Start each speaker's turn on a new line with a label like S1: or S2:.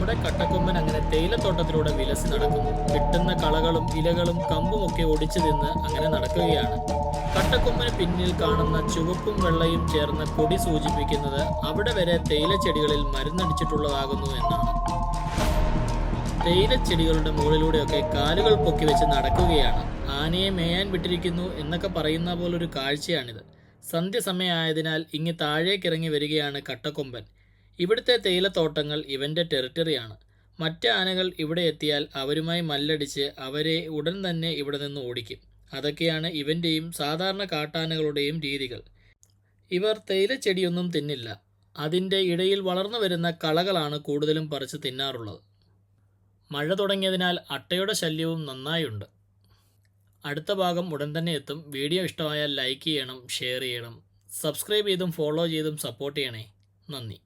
S1: നമ്മുടെ കട്ടക്കൊമ്പൻ അങ്ങനെ തേയിലത്തോട്ടത്തിലൂടെ വിലസി നടക്കുന്നു. കിട്ടുന്ന കളകളും ഇലകളും കമ്പുമൊക്കെ ഒടിച്ചു തിന്ന് അങ്ങനെ നടക്കുകയാണ്. കട്ടക്കൊമ്പന് പിന്നിൽ കാണുന്ന ചുവപ്പും വെള്ളയും ചേർന്ന കൊടി സൂചിപ്പിക്കുന്നത് അവിടെ വരെ തേയിലച്ചെടികളിൽ മരുന്നടിച്ചിട്ടുള്ളതാകുന്നു എന്നാണ്. തേയിലച്ചെടികളുടെ മുകളിലൂടെയൊക്കെ കാലുകൾ പൊക്കി വെച്ച് നടക്കുകയാണ്. ആനയെ മേയാൻ വിട്ടിരിക്കുന്നു എന്നൊക്കെ പറയുന്ന പോലൊരു കാഴ്ചയാണിത്. സന്ധ്യസമയമായതിനാൽ ഇങ്ങ് താഴേക്കിറങ്ങി വരികയാണ് കട്ടക്കൊമ്പൻ. ഇവിടുത്തെ തേയിലത്തോട്ടങ്ങൾ ഇവൻ്റെ ടെറിട്ടറിയാണ്. മറ്റ് ആനകൾ ഇവിടെ എത്തിയാൽ അവരുമായി മല്ലടിച്ച് അവരെ ഉടൻ തന്നെ ഇവിടെ നിന്ന് ഓടിക്കും. അതൊക്കെയാണ് ഇവൻ്റെയും സാധാരണ കാട്ടാനകളുടെയും രീതികൾ. ഇവർ തേയിലച്ചെടിയൊന്നും തിന്നില്ല. അതിൻ്റെ ഇടയിൽ വളർന്നു വരുന്ന കളകളാണ് കൂടുതലും പറിച്ച് തിന്നാറുള്ളത്. മഴ തുടങ്ങിയതിനാൽ അട്ടയുടെ ശല്യവും നന്നായുണ്ട്. അടുത്ത ഭാഗം ഉടൻ തന്നെ എത്തും. വീഡിയോ ഇഷ്ടമായാൽ ലൈക്ക് ചെയ്യണം, ഷെയർ ചെയ്യണം, സബ്സ്ക്രൈബ് ചെയ്തും ഫോളോ ചെയ്തും സപ്പോർട്ട് ചെയ്യണേ. നന്ദി.